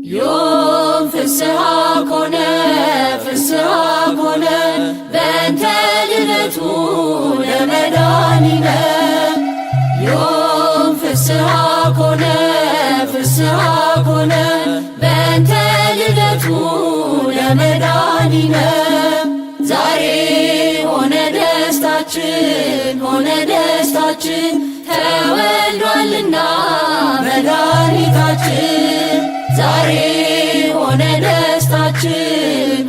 ዮም ፍስሐ ኮነ ፍስሐ ኮነ በእንተ ልደቱ ለመድኃኒነ ዮም ፍስሐ ኮነ ፍስሐ ኮነ በእንተ ልደቱ ለመድኃኒነ ዛሬ ሆነ ደስታችን ሆነ ደስታችን ተወልዷልና መድኃኒታችን ዛሬ ሆነ ደስታችን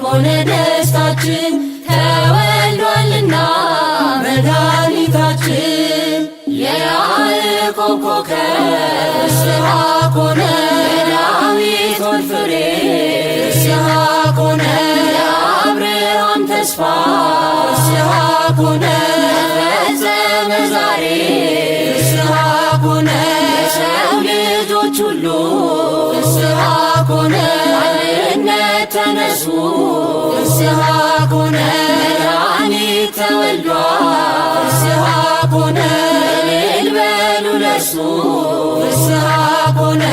ሆነ ደስታችን ተወልዷልና መድኃኒታችን የያዕቆብ ኮከብ ፍስሐ ኮነ የዳዊት ወልድ ፍሬ ፍስሐ ኮነ የአብርሃም ተስፋ ፍስሐ ኮነ ተፈጸመ ዛሬ ፍስሐ ኮነ የሰው ልጆች ሁሉ ፍስሐ ኮነ አንድነት ተነሱ ፍስሐ ኮነ መድኃኒት ተወልዷል ፍስሐ ኮነ እልል በሉ ለእርሱ ፍስሐ ኮነ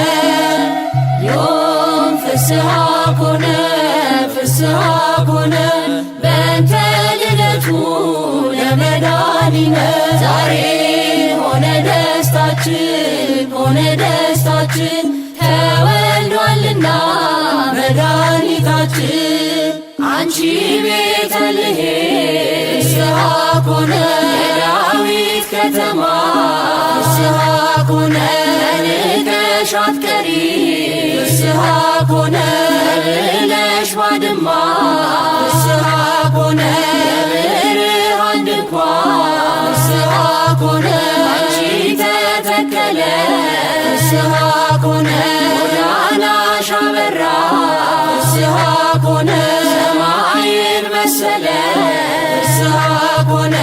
ዮም ፍስሐ ኮነ ፍስሐ ኮነ በእንተ ልደቱ ለመድኃኒነ ዛሬ ሆነ ደስታችን ሆነ ደስታችን ተወልዷልና መድኃኒታችን አንቺ ቤተልሔም ፍስሐ ኮነ የዳዊት ከተማ ፍስሐ ኮነ ንቀሽ አትቀሪ ፍስሐ ኮነ ብለሽ ባድማ ፍስሐ ኮነ የብርሃን ድንኳን ፍስሐ ኮነ አንቺ ተተከለ ፍስሐ ኮነ ጎዳናሽ አበራ ፍስሐ ኮነ ሰማይን መሰለ ፍስሐ ኮነ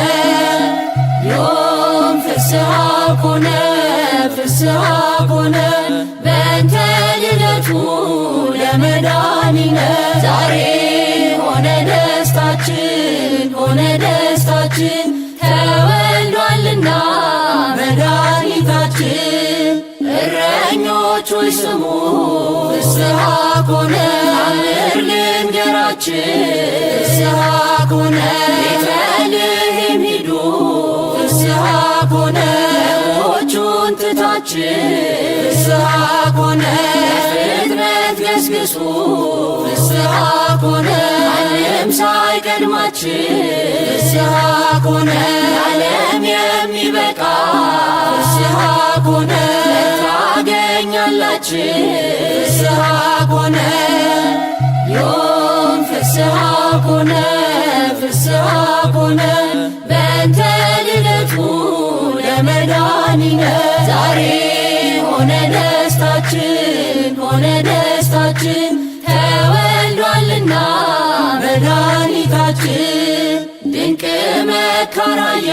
ዮም ፍስሐ ኮነ ፍስሐ ኮነ በእንተ ልደቱ ለመድኃኒነ ዛሬ ሆነ ደስታችን ሆነ ደስታችን ተወልዷልና መድኃኒታችን እረኞች ሆይ ስሙ ፍስሐ ኮነ አምር ልንገራችን ፍስሐ ኮነ ቤተልሔም ሂዱ ፍስሐ ኮነ በጎቹን ትታችን ፍስሐ ኮነ ፍጥነት ገስግሱ ፍስሐ ኮነ ዓለም ሳይቀድማችን ፍስሐ ኮነ ዓለም የሚበቃ ፍስሐ ኮነ ታገኛላችን ፍስሐ ኮነ ዮም ፍስሐ ኮነ ፍስሐ ኮነ በእንተ ልደቱ ለመድኃኒነ ዛሬ ሆነ ደስታችን ሆነ ደስታችን ተወልዷልና መድኃኒታችን ድንቅ መካራያ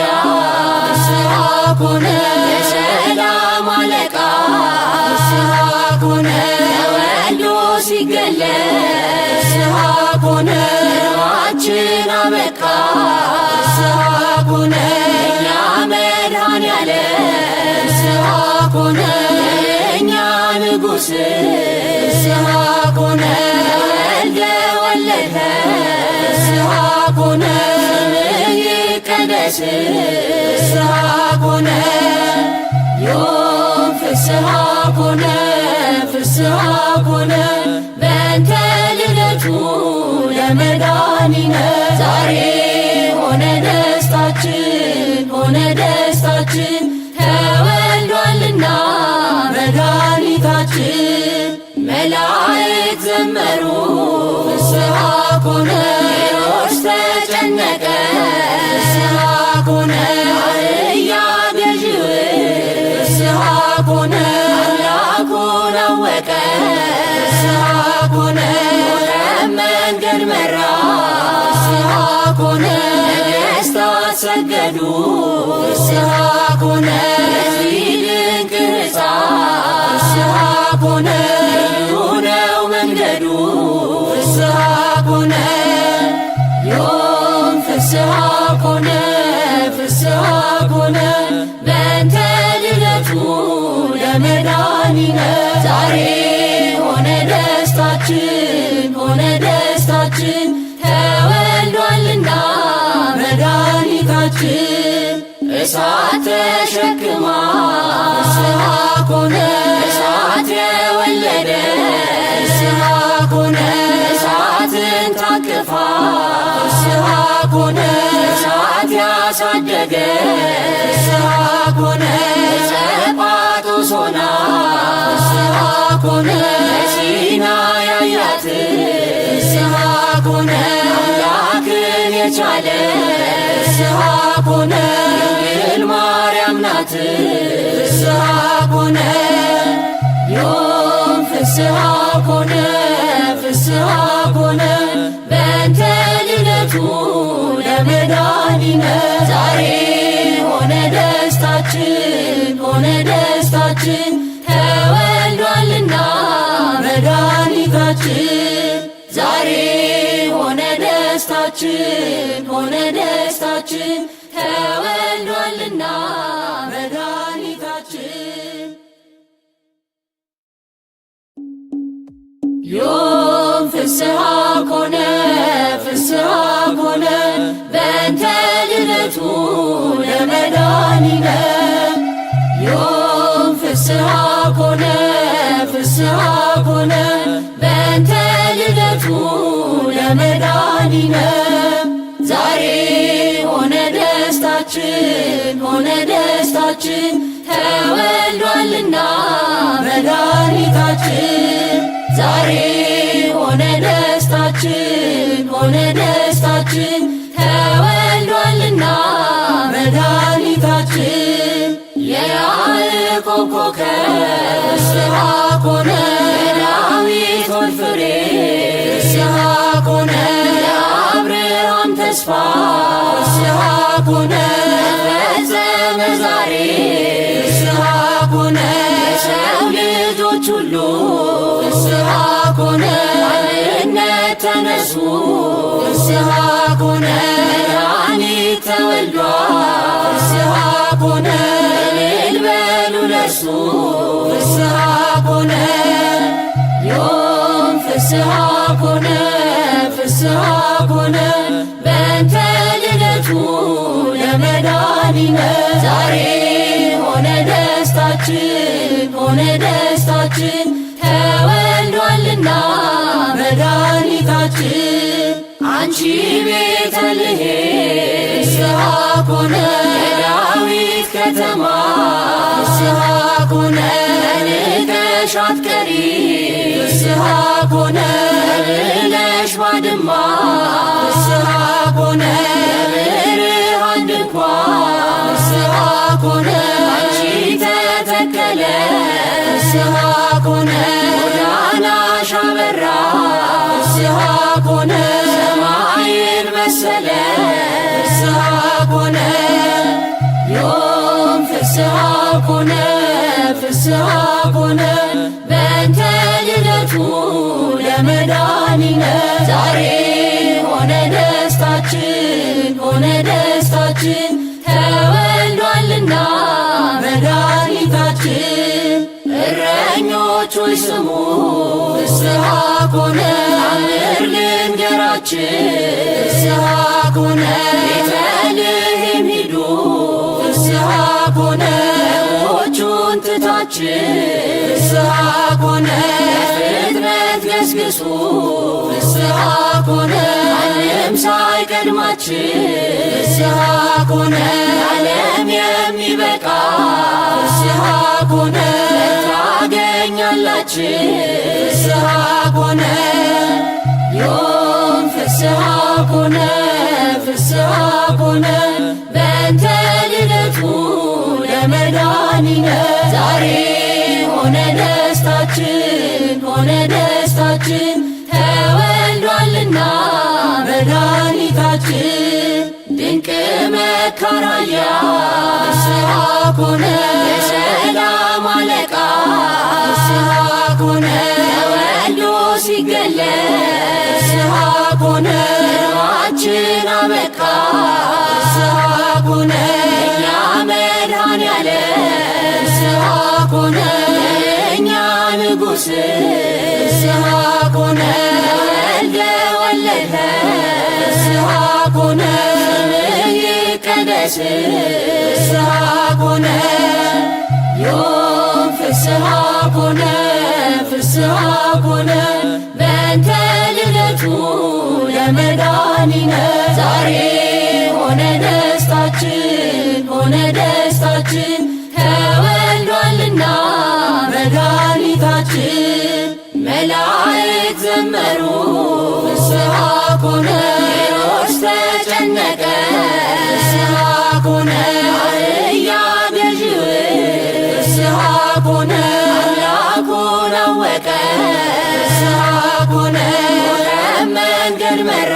ፍስሐ ኮነ የሰላም አለቃ ፍስሐ ኮነ ተወልዶ ሲገለጽ ፍስሐ ኮነ ሕልማችን አበቃ ፍስሐ ኮነ የእኛ መድኃኒዓለም ፍስሐ ኮነ የእኛ ንጉሥ ፍስሐ ኮነ ተወልደ ወለደ ፍስሐ ኮነ ስምህ ይቀደስ ፍስሐ ኮነ ዮም ፍስሐ ኮነ ፍስሐ ኮነ በእንተ ልደቱ ለመድኃኒነ ዛሬ ሆነ ደስታችን ሆነ ደስታችን ተወልዷልና መድኃኒታችን መላእክት ዘመሩ ፍስሐ ኮነ ሄሮድስ ተጨነቀ ፍስሐ ኮነ አህያ ገዢው ፍስሐ ኮነ አምላኩን አወቀ ፍስሐ ኮነ መንገድ መራ ፍስሐ ኮነ ነገሥታት ሰገዱ ፍስሐ ኮነ ለዚህ ድንቅ ሕፃን ፍስሐ ኮነ ልዩ ነው መንገዱ ፍስሐ ኮነ ዮም ፍስሐ ኮነ ፍስሐ ኮነ በእንተ ልደቱ ለመድኃኒነ ዛሬ ሆነ ደስታ ደስታችን ሆነ ደስታችን ተወልዷልና መድኃኒታችን። እሳት ተሸክማ ፍስሐ ኮነ እሳት የወለደ ፍስሐ ኮነ እሳትን ታቅፋ ፍስሐ ኮነ እሳት ያሳደገ ፍስሐ ኮነ ጸጳጦስ ሆና ፍስሐ ኮነ ሲና ያያት ፍስሐ ኮነ አምላክን የቻለ ፍስሐ ኮነ ድንግል ማርያም ናት ፍስሐ ኮነ ዮም ፍስሐ ኮነ ፍስሐ ኮነ በእንተ ልደቱ ለመድኃኒነ ዛሬ ሆነ ደስታችን ሆነ ደስታችን ተወልዷልና መድኃኒታችን። ዛሬ ሆነ ደስታችን ሆነ ደስታችን ተወልዷልና መድኃኒታችን። ዮም ፍስሐ ኮነ ፍስሐ ኮነ በእንተ ልደቱ ለመድኃኒነ ዮም ፍስሐ ኮነ ፍስሐ ኮነ በእንተ ልደቱ ለመድኃኒነ ዛሬ ሆነ ደስታችን ሆነ ደስታችን ተወልዷልና መድኃኒታችን። ዛሬ ሆነ ደስታችን ሆነ ደስታችን ተወልዷልና መድኃኒታችን። የያዕቆብ ኮከብ ፍስሐ ኮነ የዳዊት ወልድ ፍሬ ፍስሐ ኮነ የአብርሃም ተስፋ ፍስሐ ኮነ ተፈጸመ ዛሬ ፍስሐ ኮነ የሰው ልጆች ሁሉ ፍስሐ ኮነ አንድነት ተነሱ ፍስሐ ኮነ መድኃኒት ተወልዷል ፍስሐ ኮነ እልል በሉ ለእርሱ ፍስሐ ኮነ ዮም ፍስሐ ኮነ ፍስሐ ኮነ በእንተ ልደቱ ለመድኃኒነ ዛሬ ሆነ ደስታችን ሆነ ደስታችን ተወልዷልና መድኃኒታችን። አንቺ ቤተልሔም ፍስሐ ኮነ የዳዊት ከተማ ፍስሐ ኮነ ተንቀሽ አትቀሪ ፍስሐ ኮነ ብለሽ ባድማ ፍስሐ ኮነ የብርሃን ድንኳን ፍስሐ ኮነ አንቺ ተተከለ ፍስሐ ኮነ ጎዳናሽ አበራ ፍስሐ ኮነ ሰማይን መሰለ ፍስሐ ኮነ ዮም ፍስሐ ኮነ ፍስሐ ኮነ በእንተ ልደቱ ለመድኃኒነ ዛሬ ሆነ ደስታችን ሆነ ደስታችን ተወልዷልና መድኃኒታችን። እረኞች ሆይ ስሙ ፍስሐ ኮነ ታምር ልንገራችን ፍስሐ ኮነ ቤተልሔም ሂዱ ፍስሐ ኮነ በጎቹን ትታችን ፍስሐ ኮነ ፍጥነት ገስግሱ ፍስሐ ኮነ ማንም ሳይቀድማችን ፍስሐ ኮነ ዓለም የሚበቃ ፍስሐ ኮነ ታገኛላችን ፍስሐ ኮነ ዮም ፍስሐ ኮነ ፍስሐ ኮነ በእንተ ልደቱ ለመድኃኒነ ዛሬ ሆነ ደስታችን ሆነ ደስታችን ተወልዷልና መድኃኒታችን። ድንቅ መካራያ ፍስሐ ኮነ የሰላም አለቃ ፍስሐ ኮነ ተወልዶ ሲገለጽ ፍስሐ ኮነ ኑሯችን አበቃ ፍስሐ ኮነ የእኛ መድኃኔዓለም ፍስሐ ኮነ የእኛ ንጉሥ ፍስሐ ኮነ ወልደ ወለድከ ፍስሐ ኮነ ስምህ ይቀደስ ፍስሐ ኮነ ዮም ፍስሐ ኮነ ፍስሐ ኮነ በእንተ ልደቱ ለመድኃኒነ ዛሬ ሆነ ደስታችን ሆነ ደስታችን ተወልዷልና መድኃኒታችን። መላእክት ዘመሩ ፍስሐ ኮነ ሄሮድስ ተጨነቀ ፍስሐ ኮነ አህያ ገዢው ፍስሐ ኮነ አምላኩን አወቀ ፍስሐ ኮነ መንገድ መራ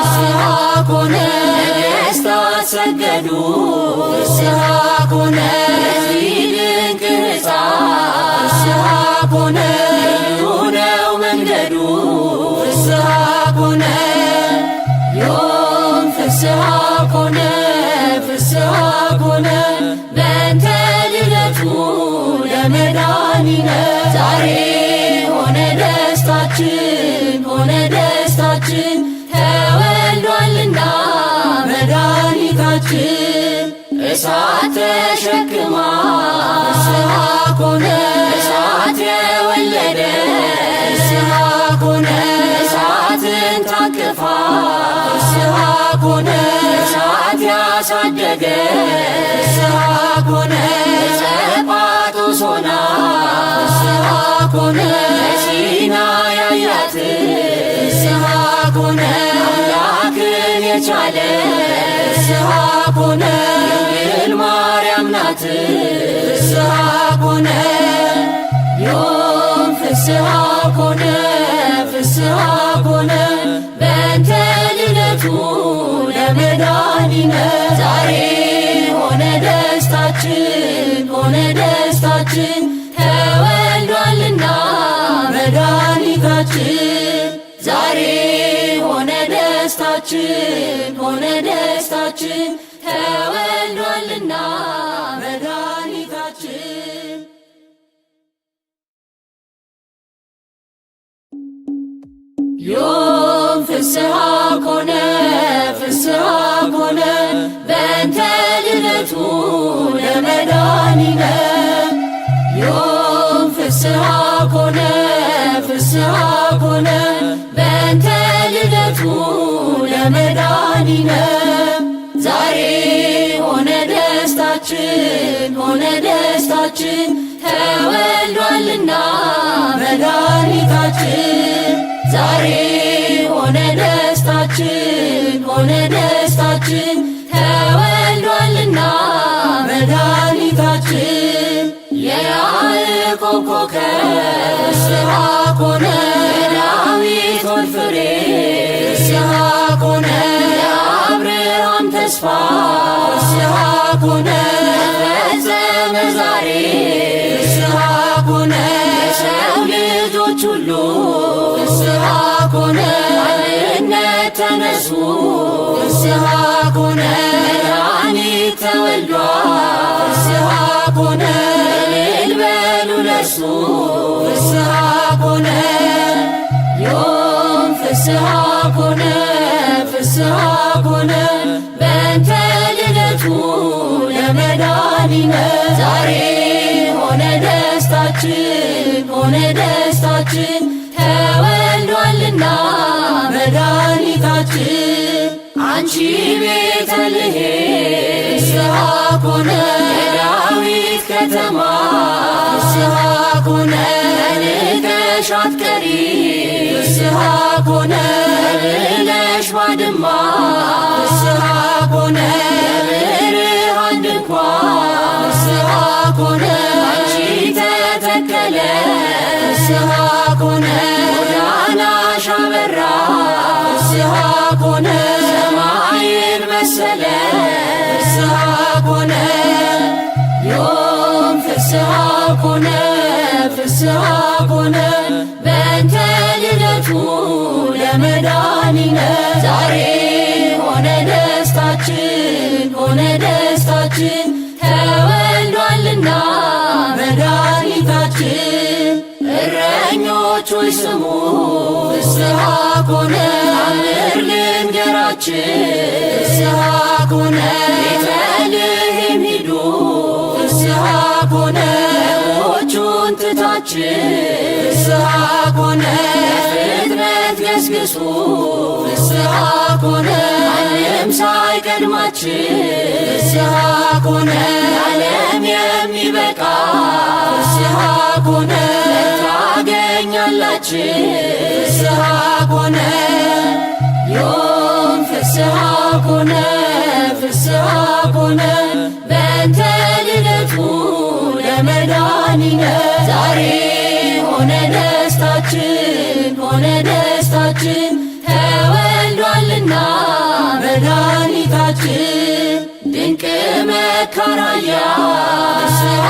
ፍስሐ ኮነ ነገሥታት ሰገዱ ፍስሐ ኮነ ለዚህ ድንቅ ሕፃን ፍስሐ ኮነ ልዩ ነው መንገዱ ፍስሐ ኮነ ዮም ፍስሐ ኮነ ፍስሐ ኮነ በእንተ ልደቱ ለመድኃኒነ ዛሬ ሆነ ደስታችን ሆነ ደስታችን ተወልዷልና መድኃኒታችን። እሳት ተሸክማ ፍስሐ ኮነ እሳት የወለደ ፍስሐ ኮነ እሳትን ታቅፋ ፍስሐ ኮነ እሳት ያሳደገ ፍስሐ ኮነ ጸጳጦስ ሆና ፍስሐ ኮነ ሲና ያያት ፍስሐ ኮነ አምላክን የቻለ ፍስሐ ኮነ ድንግል ማርያም ናት ፍስሐ ኮነ ዮም ፍስሐ ኮነ ፍስሐ ኮነ በእንተ ልደቱ ለመድኃኒነ ዛሬ ሆነ ደስታችን ሆነ ደስታችን ተወልዷልና መድኃኒታችን። ዛሬ ሆነ ደስታችን ሆነ ደስታችን ተወልዷልና መድኃኒታችን። ዮም ፍስሐ ኮነ ፍስሐ ኮነ በእንተ ልደቱ ለመድኃኒነ ዮም ፍስሐ ኮነ ፍስሐ ኮነ በእንተ ልደቱ ለመድኃኒነ ዛሬ ሆነ ደስታችን ሆነ ደስታችን ተወልዷልና መድኃኒታችን። ዛሬ ሆነ ደስታችን ሆነ ደስታችን ተወልዷልና መድኃኒታችን። የያዕቆብ ኮከብ ፍስሐ ኮነ የዳዊት ወልድ ፍሬ ፍስሐ ኮነ የአብርሃም ተስፋ ፍስሐ ኮነ ተፈጸመ ዛሬ ፍስሐ ኮነ የሰው ልጆች ሁሉ ፍስሐ ኮነ አንድነት ተነሱ ፍስሐ ኮነ መድኃኒት ተወልዷል ፍስሐ ኮነ እልል በሉ ለእርሱ ፍስሐ ኮነ ዮም ፍስሐ ኮነ ፍስሐ ኮነ በእንተ ልደቱ ለመድኃኒነ ዛሬ ሆነ ደስታችን ሆነ ደስታችን ተወልዷልና መድኃኒታችን። አንቺ ቤተልሔም ፍስሐ ኮነ የዳዊት ከተማ ፍስሐ ኮነ ንቀሽ አትቀሪ ፍስሐ ኮነ ብለሽ ባድማ ፍስሐ ኮነ የብርሃን ድንኳን ፍስሐ ኮነ አንቺ ተተከለ ፍስሐ ኮነ ጎዳናሽ አበራ ፍስሐ ኮነ ሰማይን መሰለ ፍስሐ ኮነ ዮም ፍስሐ ኮነ ፍስሐ ኮነ በእንተ ልደቱ ለመድኃኒነ ዛሬ ሆነ ደስታችን ሆነ ደስታችን ተወልዷልና መድኃኒታችን። እረኞች ሰዎች ሆይ ስሙ፣ ፍስሐ ኮነ ታምር ልንገራችን፣ ፍስሐ ኮነ ቤተልሔም ሂዱ፣ ፍስሐ ኮነ በጎቹን ትታችን፣ ፍስሐ ኮነ ፍጥረት ገስግሱ፣ ፍስሐ ኮነ ማንም ሳይቀድማችን፣ ፍስሐ ኮነ ዓለም የሚበቃ፣ ፍስሐ ኮነ ታገኛላችን፣ ፍስሐ ኮነ ዮም ፍስሐ ኮነ ፍስሐ ኮነ በእንተ ልደቱ ለመድኃኒነ ዛሬ ሆነ ደስታችን ሆነ ደስታችን ተወልዷልና መድኃኒታችን ድንቅ መካራያ ፍስሐ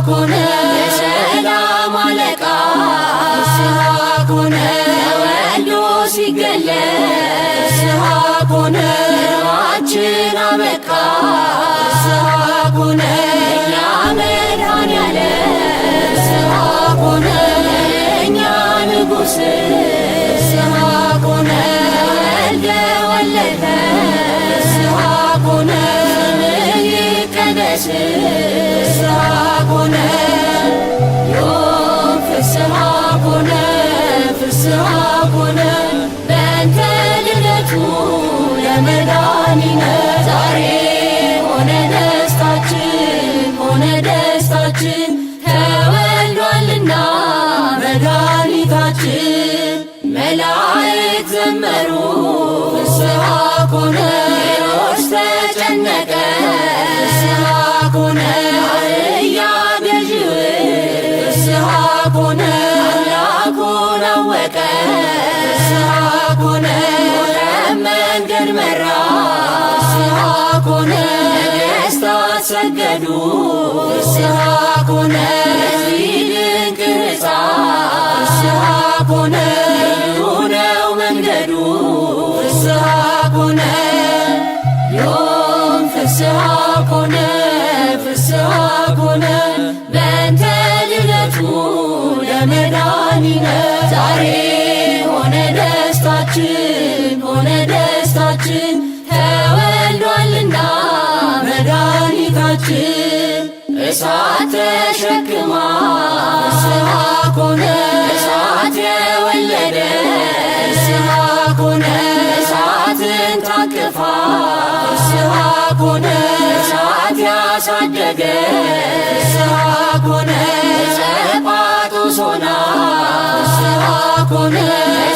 ኮነ የሰላም አለቃ ፍስሐ ኮነ ተወልዶ ሲገለጥ ፍስሐ ኮነ ግርማችን አበቃ ፍስሐ ኮነ የእኛ መድኃኒዓለም ፍስሐ ኮነ የእኛ ንጉሥ ፍስሐ ኮነ ወለደ ፍስሐ ኮነ ስምህ ይቀደስ ፍስሐ ኮነ ዮም ፍስሐ ኮነ ፍስሐ ኮነ በእንተ ልደቱ ለመድኃኒነ ዛሬ ሆነ ደስታችን ሆነ ደስታችን ተወልዷልና መድኃኒታችን መላእክት ዘመሩ ፍስሐ ኮነ ሄሮድስ ተጨነቀ ፍስሐ ኮነ አህያ ገዢው ፍስሐ ኮነ አምላኩን አወቀ ፍስሐ ኮነ መንገድ መራ ፍስሐ ኮነ ነገሥታት ሰገዱ ፍስሐ ኮነ ለዚህ ድንቅ ሕፃን ፍስሐ ኮነ ልዩ ነው መንገዱ ፍስሐ ኮነ ዮም ፍስሐ ኮነ ፍስሐ ኮነ በእንተ ልደቱ ለመድኃኒነ ዛሬ ሆነ ደስታችን ሆነ ደስታችን ተወልዷልና መድኃኒታችን እሳት ተሸክማ ፍስሐ ኮነ እሳት የወለደ ፍስሐ ኮነ እሳትን ታቅፋ ፍስሐ ኮነ እሳት ያሳደገ ፍስሐ ኮነ ጸጳጦስ ሆና ፍስሐ ኮነ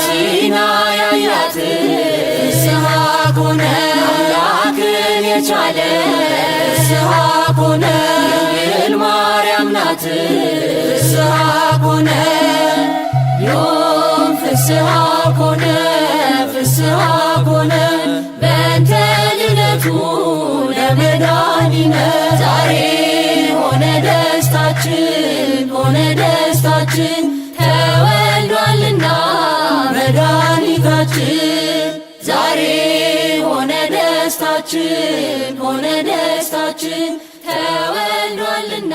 ሲና ያያት ፍስሐ ኮነ አምላክን የቻለ ፍስሐ ኮነ ድንግል ማርያም ናት ፍስሐ ኮነ ዮም ፍስሐ ኮነ ፍስሐ ኮነ በእንተ ልደቱ ለመድኃኒነ ዛሬ ሆነ ደስታችን ሆነ ደስታችን ተወልዷልና መድኃኒታችን ዛሬ ሆነ ደስታችን ሆነ ደስታችን ተወልዷልና